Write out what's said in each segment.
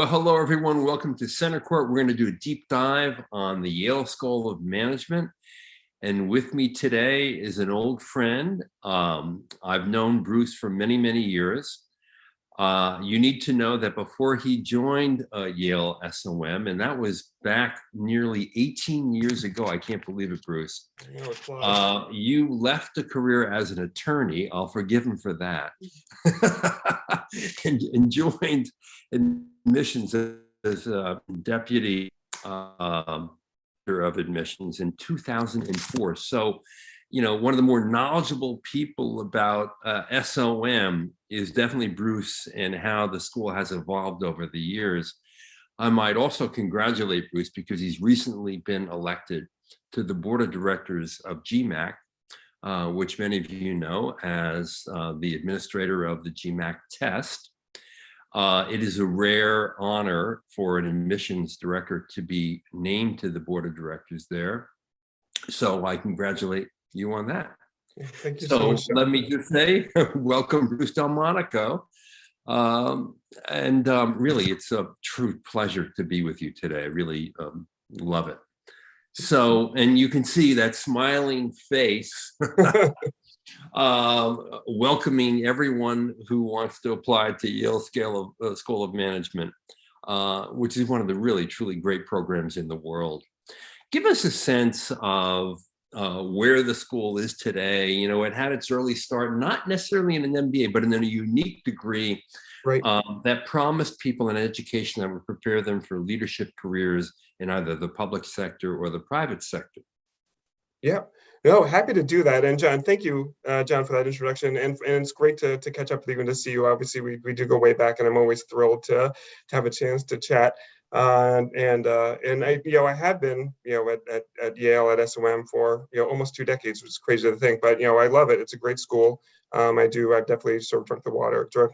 Well, hello, everyone. Welcome to Center Court. We're going to do a deep dive on the Yale School of Management. And with me today is an old friend. I've known Bruce for many, many years. You need to know that before he joined Yale SOM, and that was back nearly 18 years ago. I can't believe it, Bruce. You left a career as an attorney. I'll forgive him for that. and joined admissions as deputy director of admissions in 2004. So, you know, one of the more knowledgeable people about SOM is definitely Bruce and how the school has evolved over the years. I might also congratulate Bruce because he's recently been elected to the board of directors of GMAC, which many of you know as the administrator of the GMAC test. It is a rare honor for an admissions director to be named to the board of directors there. So I congratulate you on that. Thank you so much. Let me just say, welcome, Bruce Delmonico. Really, it's a true pleasure to be with you today. I really love it. So, and you can see that smiling face, welcoming everyone who wants to apply to Yale School of Management, which is one of the really, truly great programs in the world. Give us a sense of where the school is today. You know, it had its early start, not necessarily in an MBA, but in a unique degree, right, that promised people an education that would prepare them for leadership careers in either the public sector or the private sector. Yeah, no, happy to do that. And John, thank you, John, for that introduction. And it's great to catch up with you and to see you. Obviously, we do go way back, and I'm always thrilled to have a chance to chat. I have been, at Yale at SOM for, almost 2 decades, which is crazy to think, but, I love it. It's a great school. I've definitely sort of drunk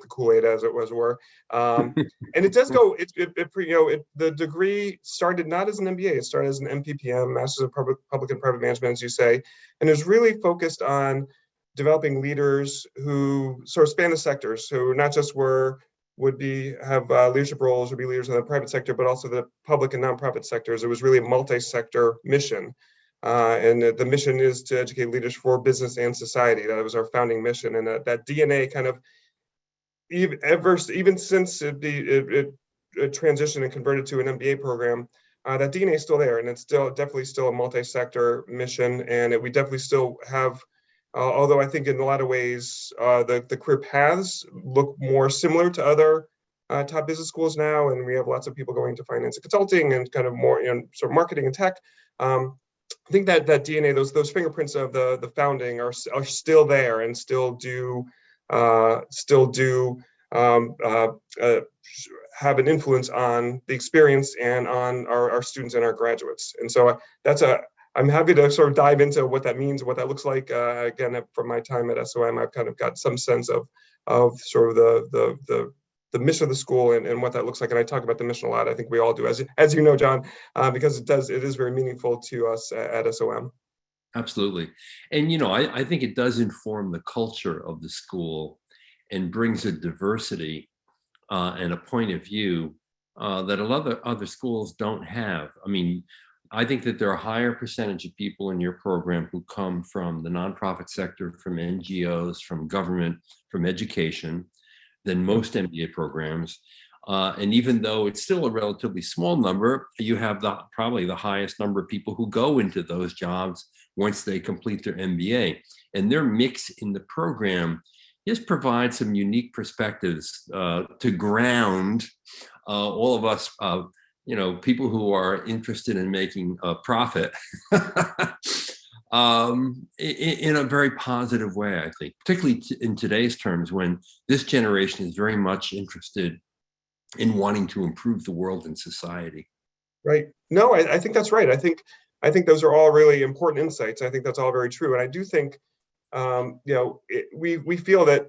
the Kool-Aid, as it were. And it does go, the degree started not as an MBA, it started as an MPPM, Masters of Public and Private Management, as you say, and is really focused on developing leaders who sort of span the sectors, who not just have leadership roles or be leaders in the private sector, but also the public and nonprofit sectors. It was really a multi-sector mission. And the mission is to educate leaders for business and society. That was our founding mission. And that DNA kind of, even since it transitioned and converted to an MBA program, that DNA is still there. And it's definitely still a multi-sector mission. And we definitely still have, although I think in a lot of ways, the career paths look more similar to other top business schools now. And we have lots of people going to finance and consulting and kind of more sort of marketing and tech. I think that DNA, those fingerprints of the founding are still there and still do have an influence on the experience and on our students and our graduates. And so I'm happy to sort of dive into what that means, what that looks like. Again, from my time at SOM, I've kind of got some sense of sort of the mission of the school and what that looks like. And I talk about the mission a lot. I think we all do, as you know, John, because it is very meaningful to us at SOM. Absolutely. And, I think it does inform the culture of the school and brings a diversity and a point of view that a lot of other schools don't have. I mean, I think that there are a higher percentage of people in your program who come from the nonprofit sector, from NGOs, from government, from education, than most MBA programs. And even though it's still a relatively small number, you have probably the highest number of people who go into those jobs once they complete their MBA. And their mix in the program just provides some unique perspectives to ground all of us, people who are interested in making a profit in a very positive way, I think, particularly in today's terms, when this generation is very much interested in wanting to improve the world and society. Right. No, I think that's right. I think those are all really important insights. I think that's all very true. And I do think, we feel that,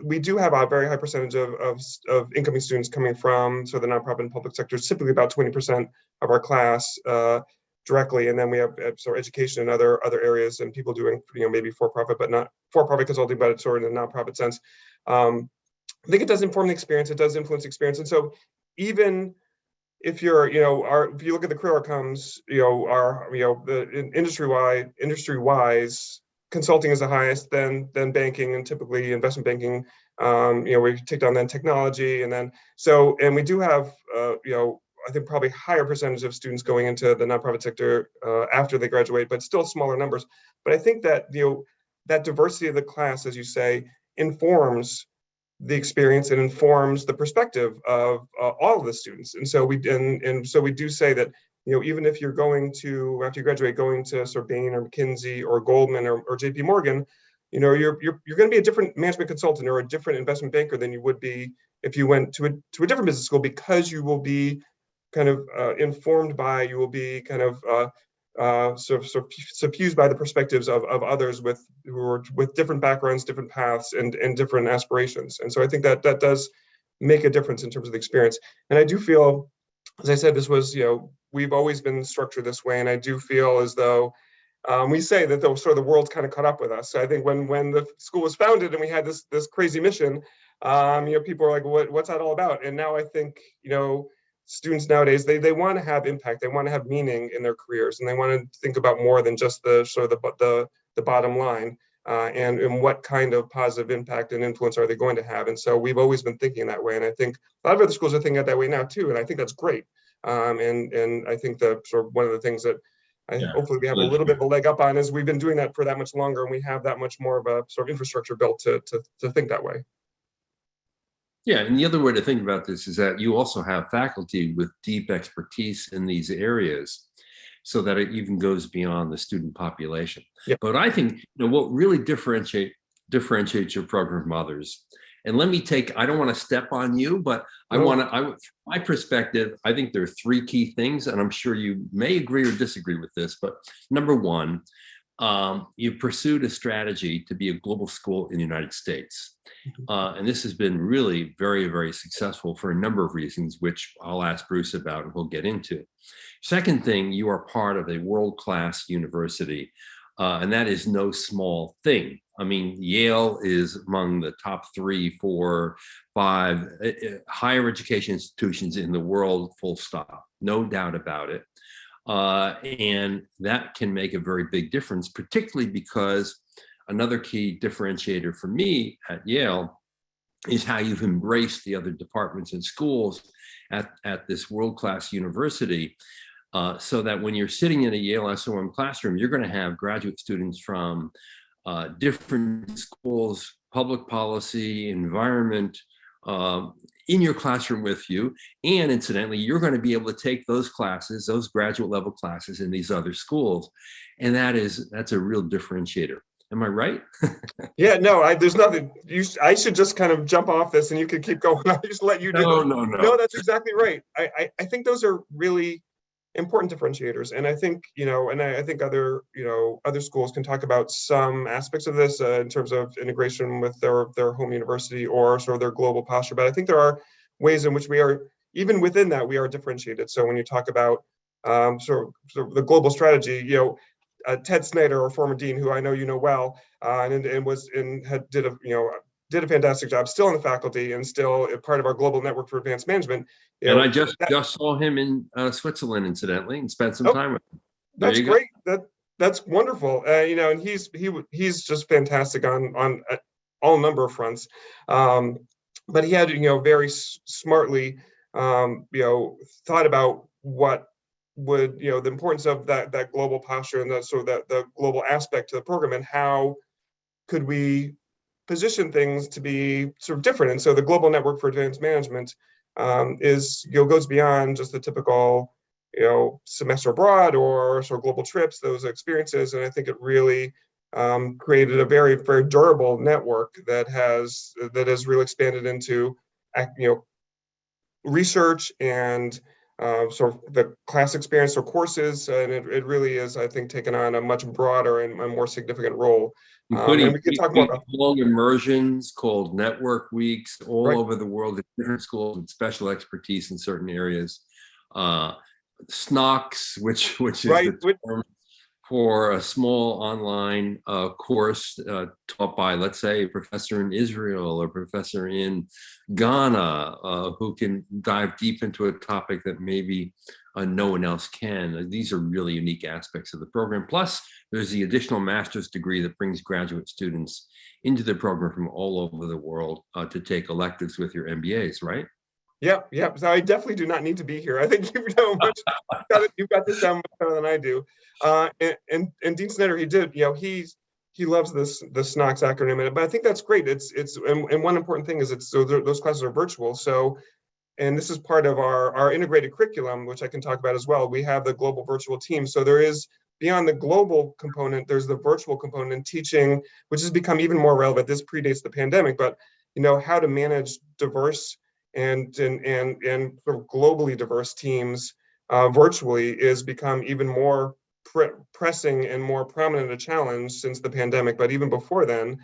we do have a very high percentage of incoming students coming from sort of the nonprofit and public sectors, typically about 20% of our class directly. And then we have sort of education in other areas and people doing, maybe for-profit, but not for-profit consulting, but it's sort of in a nonprofit sense. I think it does inform the experience. It does influence the experience. And so even if you're, if you look at the career outcomes, the industry wise, consulting is the highest, then banking, and typically investment banking. We take on then technology, and then and we do have, I think probably higher percentage of students going into the nonprofit sector after they graduate, but still smaller numbers. But I think that that diversity of the class, as you say, informs the experience and informs the perspective of all of the students. And so we do say that, even if you're going to, after you graduate, going to sort of Bain or McKinsey or Goldman or JP Morgan, you're going to be a different management consultant or a different investment banker than you would be if you went to a different business school, because you will be kind of informed by, you will be kind of suffused by the perspectives of others with different backgrounds, different paths, and different aspirations. And so I think that does make a difference in terms of the experience. And I do feel, as I said, this was, we've always been structured this way, and I do feel as though we say that the world's kind of caught up with us. So I think when the school was founded and we had this crazy mission, people are like, what's that all about? And now I think, students nowadays, they want to have impact, they want to have meaning in their careers, and they want to think about more than just the bottom line, and what kind of positive impact and influence are they going to have. And so we've always been thinking that way, and I think a lot of other schools are thinking that way now too, and I think that's great. And I think that sort of one of the things that hopefully we have a little bit of a leg up on is we've been doing that for that much longer, and we have that much more of a sort of infrastructure built to think that way. Yeah, and the other way to think about this is that you also have faculty with deep expertise in these areas, so that it even goes beyond the student population. Yep. But I think what really differentiates your program from others, and let me I don't want to step on you, but from my perspective, I think there are three key things, and I'm sure you may agree or disagree with this, but number one, you pursued a strategy to be a global school in the United States. And this has been really very, very successful for a number of reasons, which I'll ask Bruce about and we'll get into. Second thing, you are part of a world-class university, and that is no small thing. I mean, Yale is among the top 3, 4, 5 higher education institutions in the world, full stop, no doubt about it. And that can make a very big difference, particularly because another key differentiator for me at Yale is how you've embraced the other departments and schools at this world-class university, so that when you're sitting in a Yale SOM classroom, you're going to have graduate students from different schools, public policy, environment, in your classroom with you. And incidentally, you're going to be able to take those classes, those graduate level classes in these other schools. And that's a real differentiator. Am I right? Yeah, no, there's nothing. I should just kind of jump off this and you can keep going. I'll just let you do it. No, that's exactly right. I think those are really important differentiators. And I think, I think other schools can talk about some aspects of this in terms of integration with their home university or sort of their global posture. But I think there are ways in which we are, even within that, we are differentiated. So when you talk about sort of the global strategy, Ted Snyder, our former dean, who I know you know well, and did a fantastic job, still in the faculty and still a part of our global network for advanced management. And I just saw him in Switzerland, incidentally, and spent some time with him. That's great. That's wonderful. And he's just fantastic on all number of fronts. But he had, very smartly, thought about what would, the importance of that global posture and the global aspect to the program, and how could we position things to be sort of different. And so the global network for advanced management goes beyond just the typical, semester abroad or sort of global trips, those experiences. And I think it really created a very, very durable network that has really expanded into, research and sort of the class experience or courses. And it really is, I think, taken on a much broader and a more significant role. Including we can talk more about long immersions called network weeks all over the world at different schools with special expertise in certain areas. SNOCs, which is the term for a small online course taught by, let's say, a professor in Israel or professor in Ghana who can dive deep into a topic that maybe no one else can. These are really unique aspects of the program. Plus, there's the additional master's degree that brings graduate students into the program from all over the world to take electives with your MBAs, right? Yep, yep. So I definitely do not need to be here. I think you know much. You've got this down much better than I do. And Dean Snyder, he loves the SNOX acronym, but I think that's great. And one important thing is those classes are virtual. So, and this is part of our integrated curriculum, which I can talk about as well. We have the global virtual team. So there is, beyond the global component, there's the virtual component in teaching, which has become even more relevant. This predates the pandemic, but how to manage diverse and sort of globally diverse teams virtually is become even more pressing and more prominent a challenge since the pandemic. But even before then,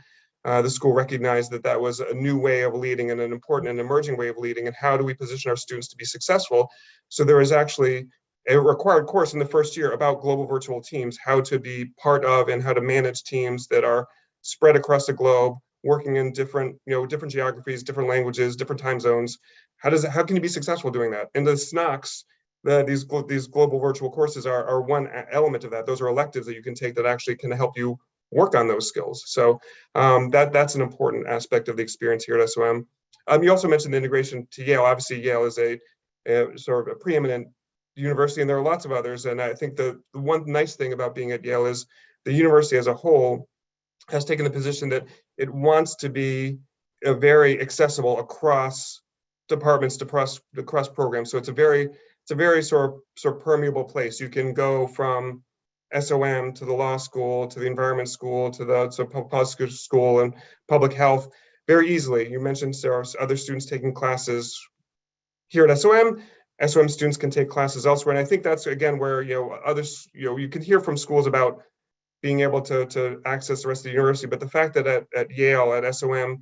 the school recognized that was a new way of leading and an important and emerging way of leading. And how do we position our students to be successful? So there is actually a required course in the first year about global virtual teams, how to be part of and how to manage teams that are spread across the globe, working in different geographies, different languages, different time zones. How can you be successful doing that? And the SNOX, these global virtual courses are one element of that. Those are electives that you can take that actually can help you work on those skills. So that's an important aspect of the experience here at SOM. You also mentioned the integration to Yale. Obviously, Yale is a sort of a preeminent university, and there are lots of others. And I think the one nice thing about being at Yale is the university as a whole has taken the position that it wants to be very accessible across departments, across programs. So it's a very sort of permeable place. You can go from SOM to the law school, to the environment school, to the public school and public health very easily. You mentioned there are other students taking classes here at SOM. SOM students can take classes elsewhere. And I think that's, again, where, others, you can hear from schools about being able to access the rest of the university. But the fact that at Yale, at SOM,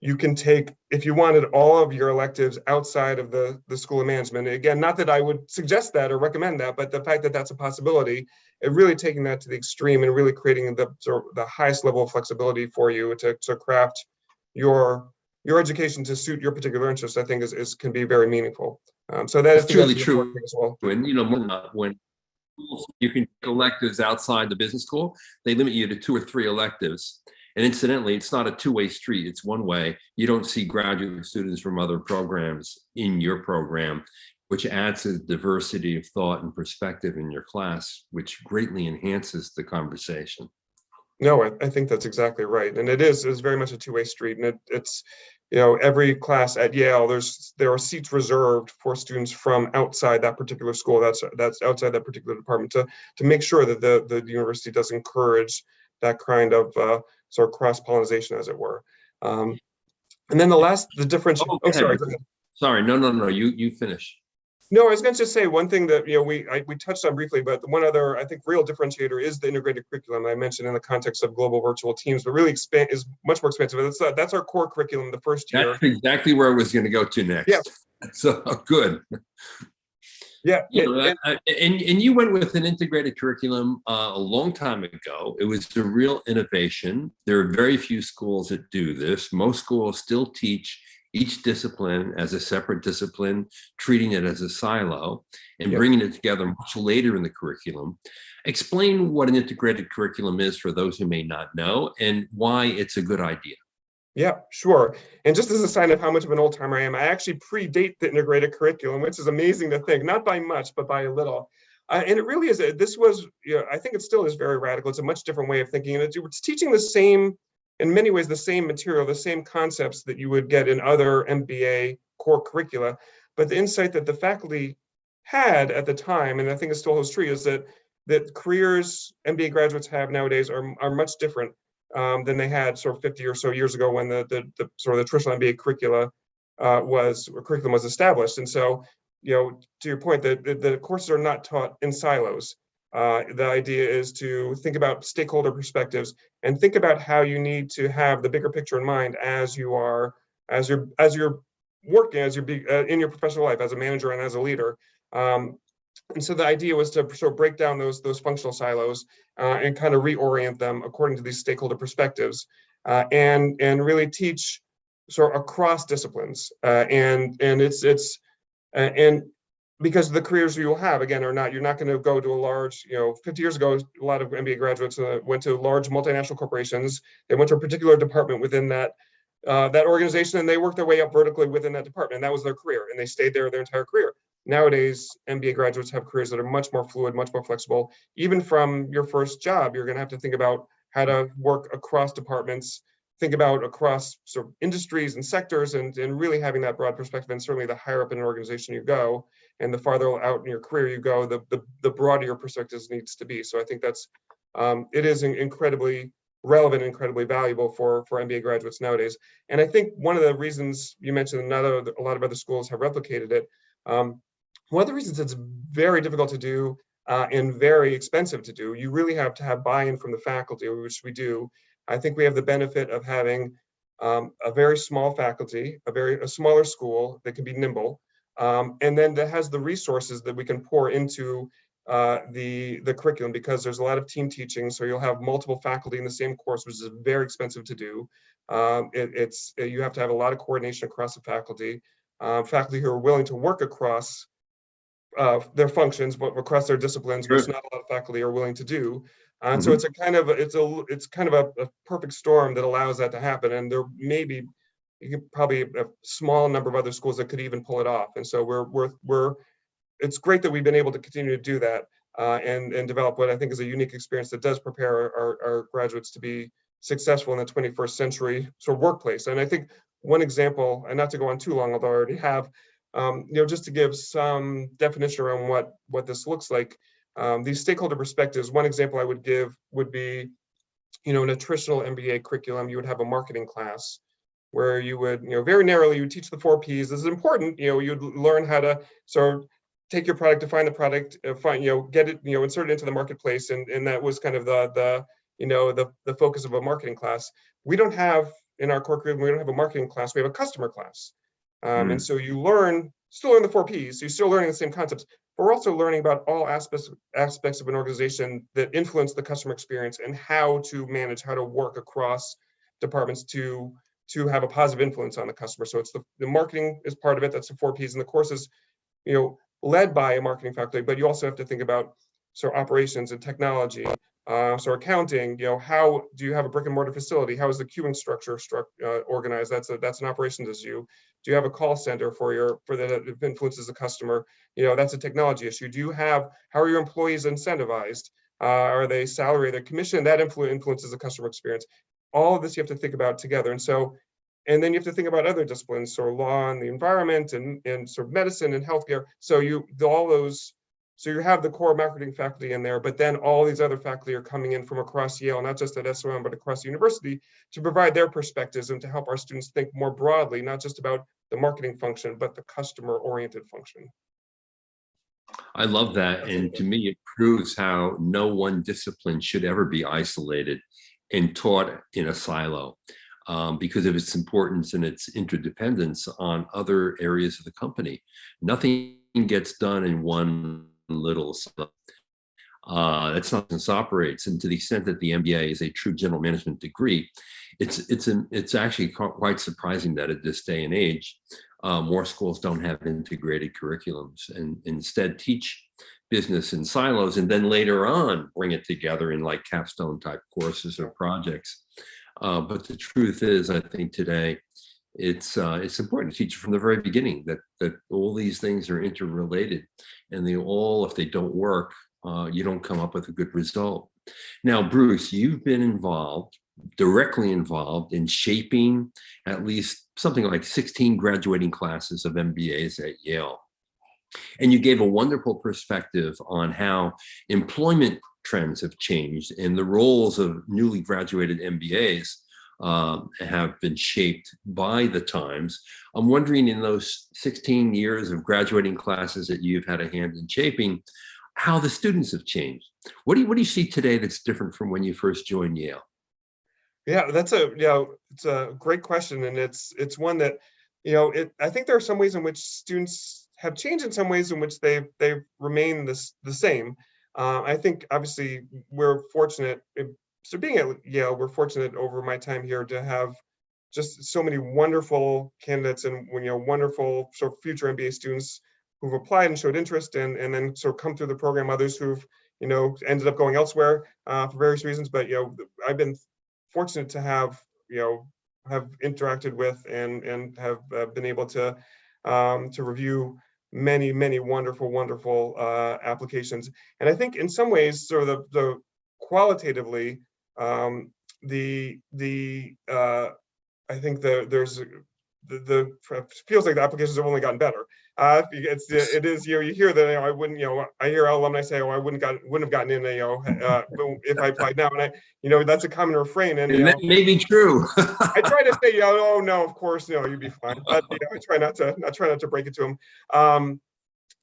you can take, if you wanted, all of your electives outside of the School of Management. Again, not that I would suggest that or recommend that, but the fact that that's a possibility, it really taking that to the extreme and really creating the highest level of flexibility for you to craft your education to suit your particular interests, I think can be very meaningful. So that's really true as well. when you can take electives outside the business school, they limit you to 2 or 3 electives. And incidentally, it's not a two-way street, it's one way. You don't see graduate students from other programs in your program, which adds to the diversity of thought and perspective in your class, which greatly enhances the conversation. No, I think that's exactly right. And it is very much a two-way street. And it's, every class at Yale, there are seats reserved for students from outside that particular school, that's outside that particular department, to make sure that the university does encourage that kind of sort of cross-pollination, as it were. And then the difference. Oh, sorry. Sorry, no, you finish. No, I was going to just say one thing that we touched on briefly, but one other, I think, real differentiator is the integrated curriculum I mentioned in the context of global virtual teams, but really is much more expensive. That's our core curriculum the first year. That's exactly where I was going to go to next. Yeah. So good. Yeah. And you went with an integrated curriculum a long time ago. It was a real innovation. There are very few schools that do this. Most schools still teach each discipline as a separate discipline, treating it as a silo and bringing it together much later in the curriculum. Explain what an integrated curriculum is for those who may not know and why it's a good idea. Yeah, sure. And just as a sign of how much of an old timer I am, I actually predate the integrated curriculum, which is amazing to think, not by much, but by a little. And it really is, I think it still is very radical. It's a much different way of thinking. And it's teaching the same, in many ways, the same material, the same concepts that you would get in other MBA core curricula. But the insight that the faculty had at the time, and I think it still holds true, is that careers MBA graduates have nowadays are much different than they had sort of 50 or so years ago when the sort of the traditional MBA curriculum was established. And so, to your point, the courses are not taught in silos. The idea is to think about stakeholder perspectives and think about how you need to have the bigger picture in mind as you're working, in your professional life as a manager and as a leader. And so the idea was to sort of break down those functional silos and kind of reorient them according to these stakeholder perspectives, and really teach sort of across disciplines. And it's and because the careers you will have, again, are not, you're not going to go to a large, 50 years ago, a lot of MBA graduates went to large multinational corporations. They went to a particular department within that organization, and they worked their way up vertically within that department. And that was their career, and they stayed there their entire career. Nowadays, MBA graduates have careers that are much more fluid, much more flexible. Even from your first job, you're going to have to think about how to work across departments, think about across sort of industries and sectors, and really having that broad perspective. And certainly the higher up in an organization you go, and the farther out in your career you go, the broader your perspectives needs to be. So I think that's it is incredibly relevant, incredibly valuable for MBA graduates nowadays. And I think one of the reasons you mentioned, a lot of other schools have replicated it. One of the reasons it's very difficult to do and very expensive to do, you really have to have buy-in from the faculty, which we do. I think we have the benefit of having a very small faculty, a smaller school that can be nimble, and then that has the resources that we can pour into the curriculum, because there's a lot of team teaching. So you'll have multiple faculty in the same course, which is very expensive to do. You have to have a lot of coordination across the faculty, faculty who are willing to work across their functions, but across their disciplines, which Sure. not a lot of faculty are willing to do. And so Mhm. it's kind of a perfect storm that allows that to happen. And there may be probably a small number of other schools that could even pull it off. And so it's great that we've been able to continue to do that and develop what I think is a unique experience that does prepare our graduates to be successful in the 21st century sort of workplace. And I think one example, and not to go on too long, although I already have, just to give some definition around what this looks like, these stakeholder perspectives. One example I would give would be, in a traditional MBA curriculum, you would have a marketing class where you would, very narrowly, you would teach the 4 Ps. This is important. You'd learn how to sort of take your product, define the product, get it, insert it into the marketplace, and that was kind of the focus of a marketing class. We don't have in our core curriculum, we don't have a marketing class. We have a customer class. And Mm. so you still learn the 4 Ps. So you're still learning the same concepts, but we're also learning about all aspects of an organization that influence the customer experience and how to manage, how to work across departments to have a positive influence on the customer. So it's the marketing is part of it. That's the 4 Ps, and the course is, led by a marketing faculty, but you also have to think about sort of operations and technology, so accounting. How do you have a brick and mortar facility? How is the queuing structure organized? That's an operations issue. Do you have a call center for that influences the customer? That's a technology issue. How are your employees incentivized? Are they salary, their commission? That influences the customer experience. All of this you have to think about together. And then you have to think about other disciplines, so law and the environment, and sort of medicine and healthcare. So you have the core marketing faculty in there, but then all these other faculty are coming in from across Yale, not just at SOM, but across the university, to provide their perspectives and to help our students think more broadly, not just about the marketing function, but the customer-oriented function. I love that. And to me, it proves how no one discipline should ever be isolated and taught in a silo, because of its importance and its interdependence on other areas of the company. Nothing gets done in one little silo. That's not how this operates. And to the extent that the MBA is a true general management degree, it's actually quite surprising that at this day and age, more schools don't have integrated curriculums and instead teach business in silos, and then later on bring it together in like capstone type courses or projects. But the truth is, I think today it's important to teach from the very beginning that all these things are interrelated, and if they don't work, you don't come up with a good result. Now, Bruce, you've been directly involved in shaping at least something like 16 graduating classes of MBAs at Yale. And you gave a wonderful perspective on how employment trends have changed and the roles of newly graduated MBAs have been shaped by the times. I'm wondering, in those 16 years of graduating classes that you've had a hand in shaping, how the students have changed. What do you see today that's different from when you first joined Yale? Yeah, it's a great question, and it's one that, I think there are some ways in which students have changed in some ways in which they've remained the same. I think obviously we're fortunate. So being at Yale, we're fortunate over my time here to have just so many wonderful candidates and wonderful sort of future MBA students who've applied and showed interest and then sort of come through the program. Others who've ended up going elsewhere for various reasons. But I've been fortunate to have interacted with and have been able to review many wonderful applications. And I think in some ways, sort of the qualitatively, I think there's the feels like the applications have only gotten better. It is you hear that I wouldn't I hear alumni say, oh, I wouldn't have gotten in if I applied now, and that's a common refrain, and It may be true. I try to say oh no, of course you'd be fine, but I try not to break it to them.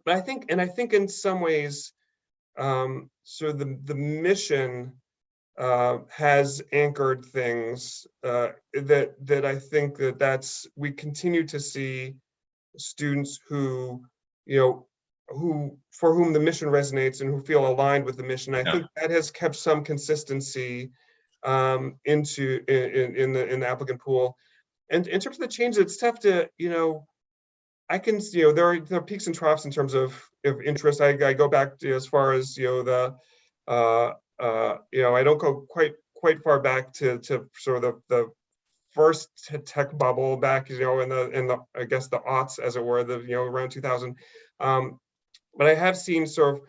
But I think in some ways, so the mission has anchored things that I think that's we continue to see students who for whom the mission resonates and who feel aligned with the mission. I think that has kept some consistency in the applicant pool. And in terms of the change, it's tough to I can there are peaks and troughs in terms of interest. I go back to as far as I don't go quite far back to sort of the first tech bubble back, in the I guess the aughts, as it were, around 2000. But I have seen sort of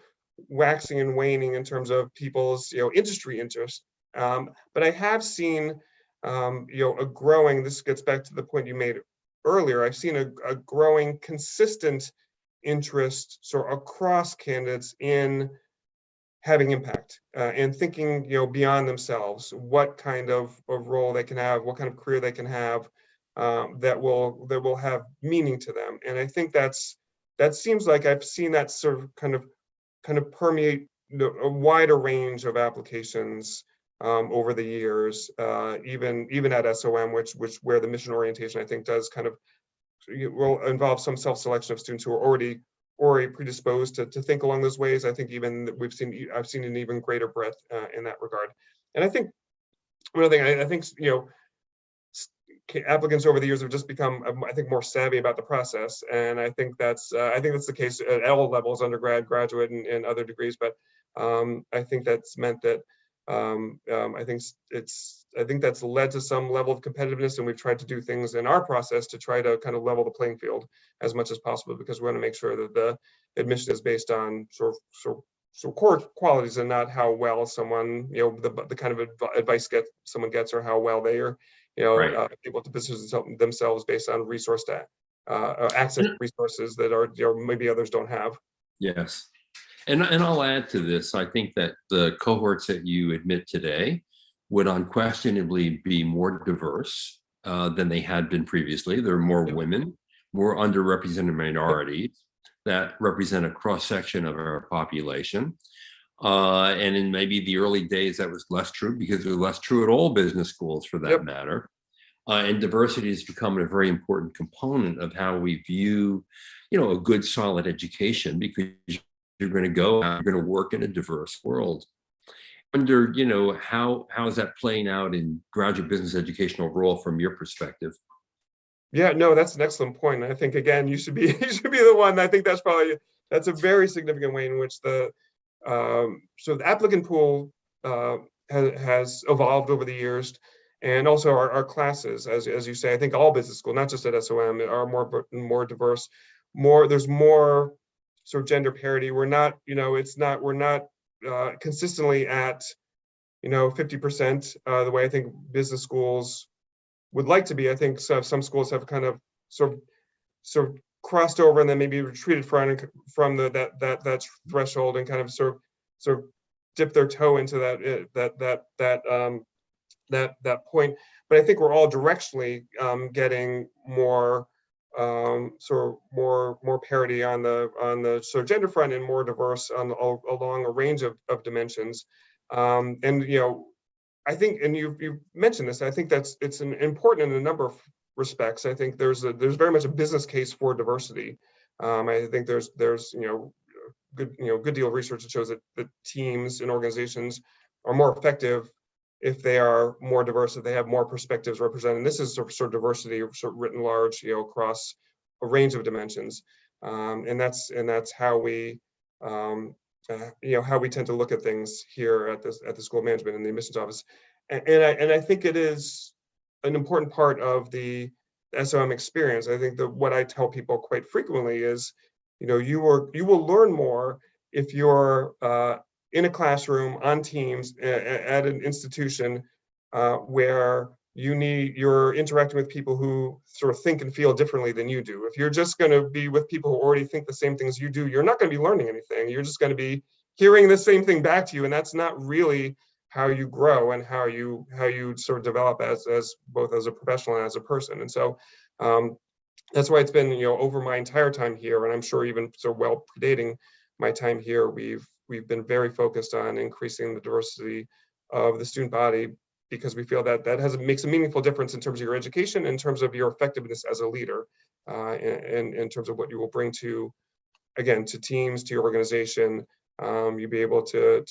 waxing and waning in terms of people's industry interest. But I have seen a growing. This gets back to the point you made earlier. I've seen a growing, consistent interest sort of across candidates in having impact and thinking beyond themselves, what kind of role they can have, what kind of career they can have that will have meaning to them. And I think that seems like I've seen that sort of kind of permeate a wider range of applications over the years, even at SOM, which where the mission orientation I think does kind of will involve some self-selection of students who are already predisposed to think along those ways. I think I've seen an even greater breadth in that regard. And I think another thing, I think applicants over the years have just become, I think, more savvy about the process, and I think that's the case at all levels, undergrad, graduate, and other degrees. But I think that's meant that I think that's led to some level of competitiveness, and we've tried to do things in our process to try to kind of level the playing field as much as possible, because we want to make sure that the admission is based on sort of core qualities and not how well someone, the kind of advice someone gets, or how well they are, able to position themselves based on access resources that are maybe others don't have. Yes. And I'll add to this. I think that the cohorts that you admit today would unquestionably be more diverse than they had been previously. There are more women, more underrepresented minorities that represent a cross-section of our population. And in maybe the early days, that was less true, because it was less true at all business schools for that matter. And diversity has become a very important component of how we view, a good, solid education, because you're going to go out, you're going to work in a diverse world. I wonder, how is that playing out in graduate business educational role from your perspective? Yeah, no, that's an excellent point. I think, again, you should be the one. I think that's a very significant way in which the applicant pool has evolved over the years, and also our classes, as you say. I think all business schools, not just at SOM, are more diverse. There's more sort of gender parity. We're not consistently at 50% the way I think business schools would like to be. I think some schools have kind of sort of crossed over and then maybe retreated from that threshold and kind of sort of dip their toe into that point. But I think we're all directionally getting more more parity on the sort of gender front, and more diverse along a range of dimensions. I think, and you mentioned this, I think it's important in a number of respects. I think there's very much a business case for diversity. I think there's good deal of research that shows that teams and organizations are more effective if they are more diverse, if they have more perspectives represented. And this is sort of diversity sort of written large, across a range of dimensions. And that's how we how we tend to look at things here at the School of Management and the admissions office. And I think it is an important part of the SOM experience. I think that what I tell people quite frequently is, you will learn more if you're in a classroom, on teams, at an institution where you're interacting with people who sort of think and feel differently than you do. If you're just going to be with people who already think the same things you do, you're not going to be learning anything. You're just going to be hearing the same thing back to you, and that's not really how you grow and how you sort of develop as both as a professional and as a person. And so that's why it's been, over my entire time here, and I'm sure even so well predating my time here, we've been very focused on increasing the diversity of the student body, because we feel that makes a meaningful difference in terms of your education, in terms of your effectiveness as a leader, and in terms of what you will bring to teams, to your organization. You'll be able to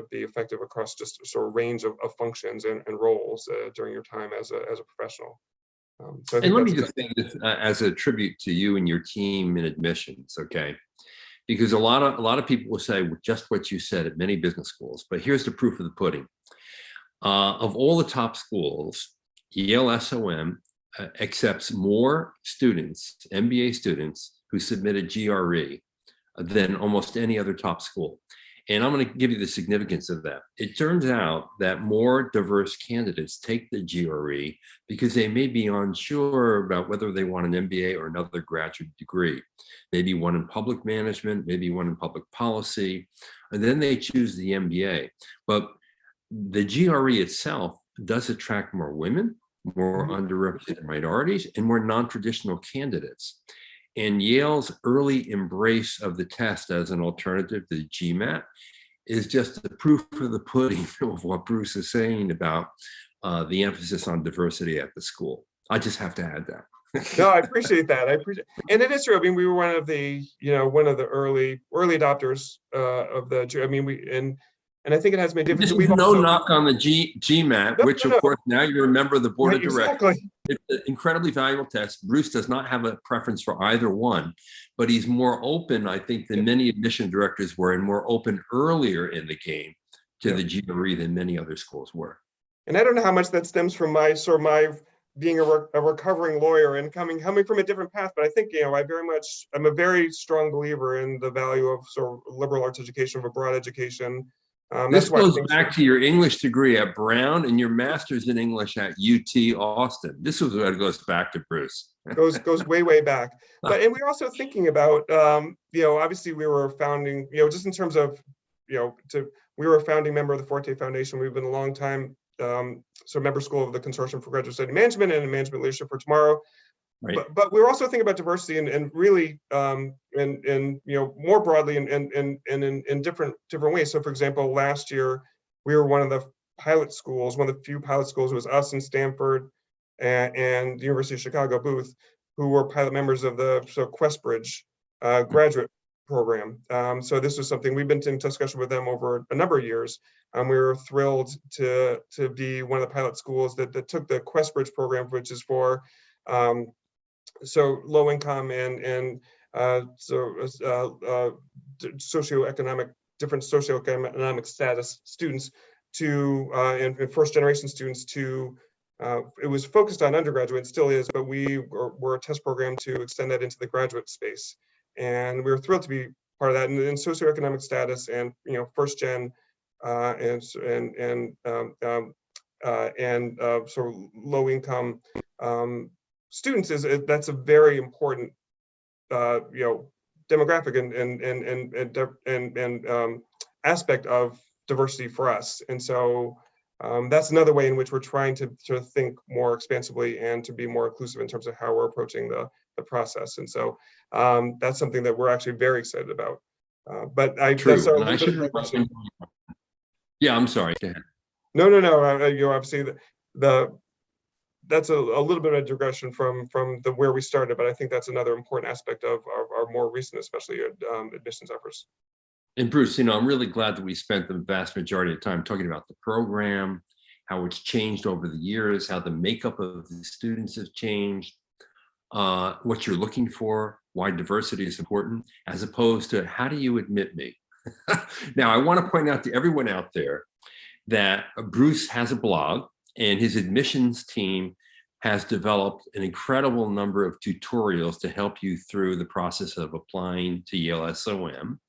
be effective across just a sort of range of functions and roles during your time as a professional. So I think And let me just say this as a tribute to you and your team in admissions, okay? Because a lot of people will say just what you said at many business schools, but here's the proof of the pudding. Of all the top schools, Yale SOM accepts more students, MBA students, who submitted GRE than almost any other top school. And I'm going to give you the significance of that. It turns out that more diverse candidates take the GRE because they may be unsure about whether they want an MBA or another graduate degree, maybe one in public management, maybe one in public policy, and then they choose the MBA. But the GRE itself does attract more women, more underrepresented minorities, and more non-traditional candidates. And Yale's early embrace of the test as an alternative to the GMAT is just the proof of the pudding of what Bruce is saying about the emphasis on diversity at the school. I just have to add that. No, I appreciate that. And it is true. I mean, we were one of the early adopters of the. And I think it has made a difference. This is no knock on the GMAT, which of course now you're a member of the board of directors. Exactly. It's an incredibly valuable test. Bruce does not have a preference for either one, but he's more open, I think, than many admission directors were, and more open earlier in the game to the GRE than many other schools were. And I don't know how much that stems from my being a recovering lawyer and coming from a different path, but I think I'm a very strong believer in the value of sort of liberal arts education, of a broad education. This goes back to your English degree at Brown and your master's in English at UT Austin. This is what goes back to Bruce. Goes way back. But and we're also thinking about obviously we were founding, just in terms of we were a founding member of the Forte Foundation. We've been a long time member school of the Consortium for Graduate Study Management and Management Leadership for Tomorrow. Right. But we're also thinking about diversity and really and more broadly and in different ways. So for example, last year we were one of the pilot schools, one of the few pilot schools. It was us and Stanford and the University of Chicago Booth, who were pilot members of the Questbridge graduate program. So this was something we've been in discussion with them over a number of years. We were thrilled to be one of the pilot schools that took the Questbridge program, which is for low income and different socioeconomic status students and first generation students to it was focused on undergraduate, still is, but we were a test program to extend that into the graduate space. And we were thrilled to be part of that. And socioeconomic status and first gen and sort of low income students that's a very important demographic and aspect of diversity for us. And so that's another way in which we're trying to think more expansively and to be more inclusive in terms of how we're approaching the process. And so that's something that we're actually very excited about. But yeah, I'm sorry. Go ahead. No. Obviously, that's a little bit of a digression from the where we started, but I think that's another important aspect of our more recent, especially admissions efforts. And Bruce, I'm really glad that we spent the vast majority of time talking about the program, how it's changed over the years, how the makeup of the students has changed, what you're looking for, why diversity is important, as opposed to how do you admit me? Now, I want to point out to everyone out there that Bruce has a blog, and his admissions team has developed an incredible number of tutorials to help you through the process of applying to Yale SOM.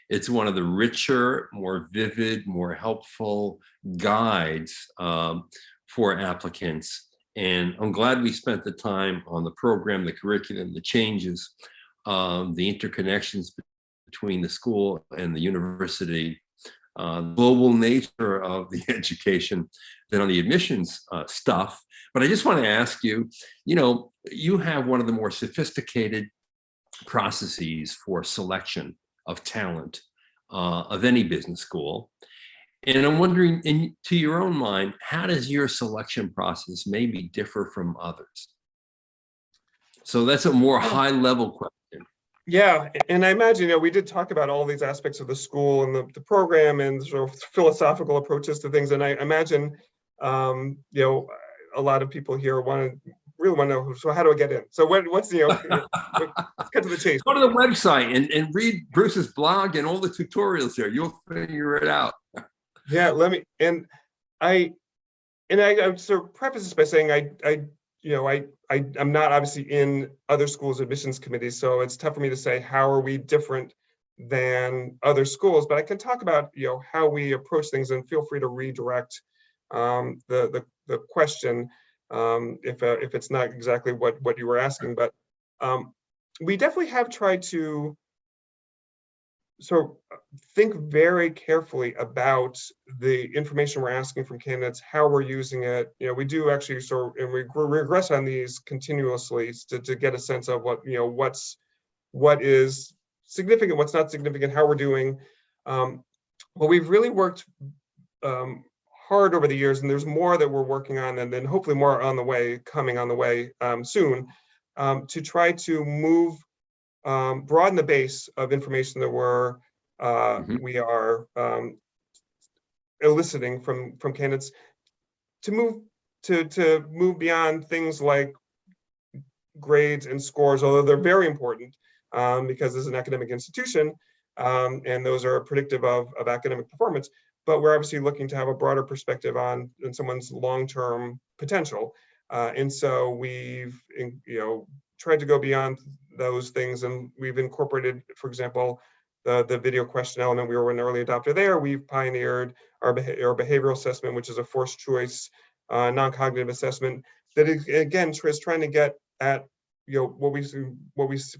It's one of the richer, more vivid, more helpful guides for applicants. And I'm glad we spent the time on the program, the curriculum, the changes, the interconnections between the school and the university, global nature of the education, than on the admissions stuff. But I just want to ask you, you have one of the more sophisticated processes for selection of talent of any business school. And I'm wondering, to your own mind, how does your selection process maybe differ from others? So that's a more high level question. Yeah, and I imagine, we did talk about all these aspects of the school and the program and sort of philosophical approaches to things. And I imagine, a lot of people here really want to know, so how do I get in? So what's, let's cut to the chase. Go to the website and read Bruce's blog and all the tutorials there. You'll figure it out. Yeah, I would sort of preface this by saying I'm not obviously in other schools' admissions committees, so it's tough for me to say how are we different than other schools, but I can talk about how we approach things, and feel free to redirect the question if it's not exactly what you were asking. But we definitely have tried to sort of think very carefully about the information we're asking from candidates, how we're using it. We do actually and we regress on these continuously to get a sense of what is significant, what's not significant, how we're doing. Well, we've really worked hard over the years, and there's more that we're working on, and then hopefully more coming on the way soon, to try to move, broaden the base of information that we are eliciting from candidates, to move beyond things like grades and scores, although they're very important, because this is an academic institution, and those are predictive of academic performance. But we're obviously looking to have a broader perspective on someone's long-term potential, and so we've tried to go beyond those things, and we've incorporated, for example, the video question element. We were an early adopter there. We've pioneered our behavioral assessment, which is a forced choice non-cognitive assessment that again is trying to get at what we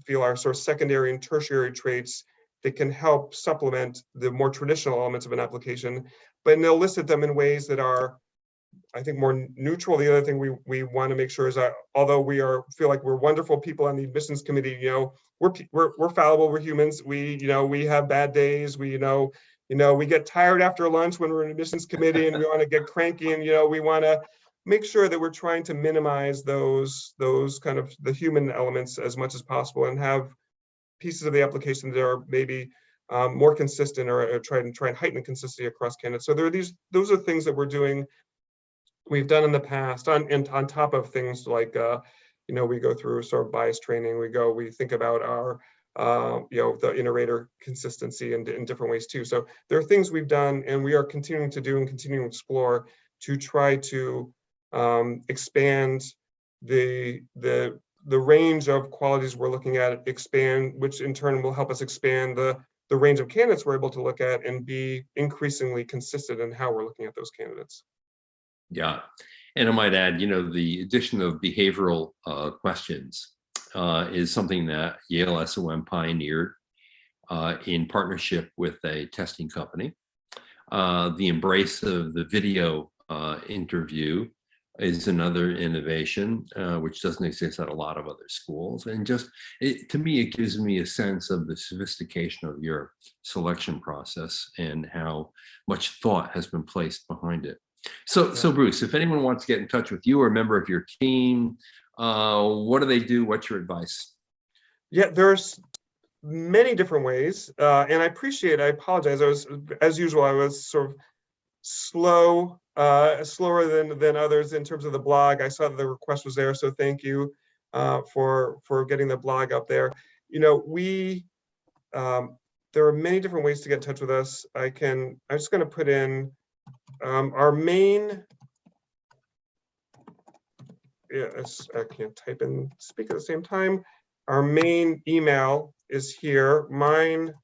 feel are sort of secondary and tertiary traits that can help supplement the more traditional elements of an application, but elicit them in ways that are, I think, more neutral. The other thing we want to make sure is that although feel like we're wonderful people on the admissions committee, we're fallible, we're humans. We have bad days. We get tired after lunch when we're in admissions committee, and we want to get cranky, and we want to make sure that we're trying to minimize those kind of the human elements as much as possible, and have pieces of the application that are maybe more consistent, or try and heighten consistency across candidates. So those are things that we've done in the past, on top of things like we go through sort of bias training. We think about our the inter-rater consistency in different ways too. So there are things we've done, and we are continuing to do and continuing to explore to try to expand the range of qualities we're looking at, which in turn will help us expand the range of candidates we're able to look at, and be increasingly consistent in how we're looking at those candidates. Yeah, and I might add, the addition of behavioral questions is something that Yale SOM pioneered in partnership with a testing company. The embrace of the video interview is another innovation, which doesn't exist at a lot of other schools. And to me, it gives me a sense of the sophistication of your selection process and how much thought has been placed behind it. So Bruce, if anyone wants to get in touch with you or a member of your team, what do they do? What's your advice? Yeah, there's many different ways, and I apologize. As usual, I was sort of slower than others in terms of the blog. I saw that the request was there, so thank you for getting the blog up there. You know, there are many different ways to get in touch with us. I'm just going to put in our main. Yes, I can't type and speak at the same time. Our main email is here. Mine,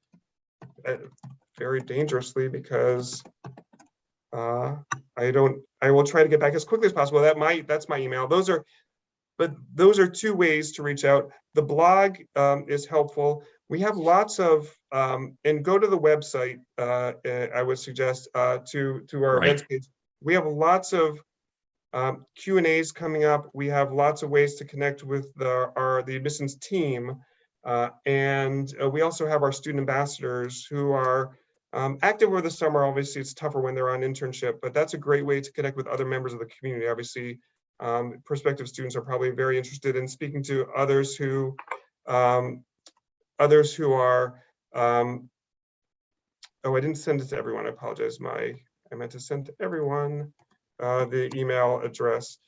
very dangerously, because I will try to get back as quickly as possible. That's my email. Those are two ways to reach out. The blog is helpful. We have lots of, and go to the website, I would suggest, to our events page. We have lots of Q&As coming up. We have lots of ways to connect with the admissions team. And we also have our student ambassadors who are active over the summer. Obviously, it's tougher when they're on internship, but that's a great way to connect with other members of the community. Obviously, prospective students are probably very interested in speaking to others who are, oh, I didn't send it to everyone. I apologize. I meant to send to everyone the email address.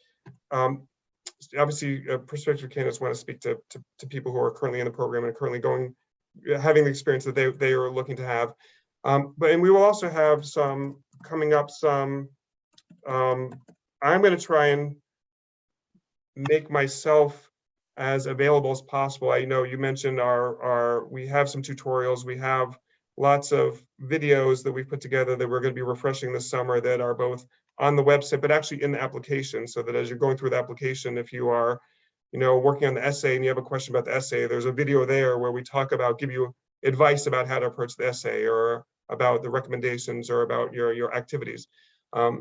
Obviously, prospective candidates want to speak to people who are currently in the program and currently having the experience that they are looking to have. And we will also have some coming up. I'm going to try and make myself as available as possible. I know you mentioned we have some tutorials. We have lots of videos that we've put together that we're going to be refreshing this summer that are both on the website, but actually in the application, so that as you're going through the application, if you are, working on the essay and you have a question about the essay, there's a video there where we give you advice about how to approach the essay, or about the recommendations, or about your activities. But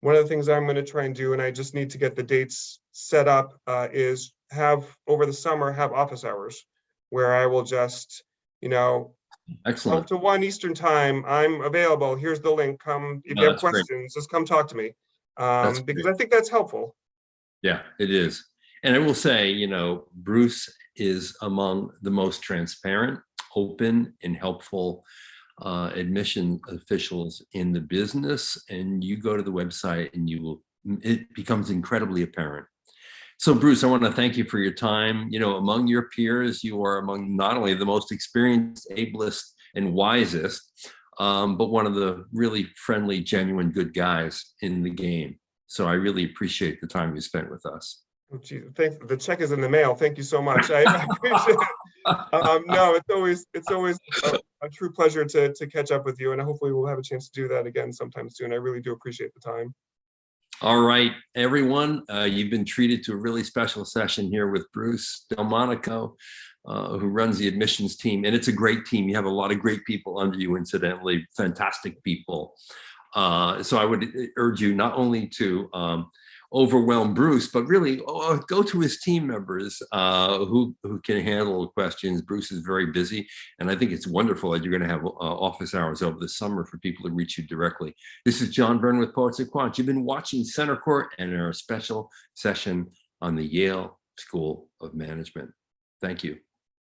one of the things I'm going to try and do, and I just need to get the dates set up, is over the summer have office hours where I will just, Excellent. 12 to 1 Eastern time, I'm available. Here's the link. Come, if you have questions, just come talk to me. Because I think that's helpful. Yeah, it is. And I will say, Bruce is among the most transparent, open, and helpful admission officials in the business. And you go to the website and it becomes incredibly apparent. So Bruce, I want to thank you for your time. Among your peers, you are among not only the most experienced, ablest, and wisest, but one of the really friendly, genuine, good guys in the game. So I really appreciate the time you spent with us. Oh, geez, the check is in the mail. Thank you so much. I appreciate it. No, it's always a true pleasure to catch up with you, and hopefully we'll have a chance to do that again sometime soon. I really do appreciate the time. All right, everyone, you've been treated to a really special session here with Bruce Delmonico, who runs the admissions team. And it's a great team. You have a lot of great people under you, incidentally, fantastic people. So I would urge you not only to overwhelm Bruce, but really go to his team members who can handle the questions. Bruce is very busy, and I think it's wonderful that you're going to have office hours over the summer for people to reach you directly. This is John Byrne with Poets and Quants. You've been watching Center Court and our special session on the Yale School of Management. Thank you.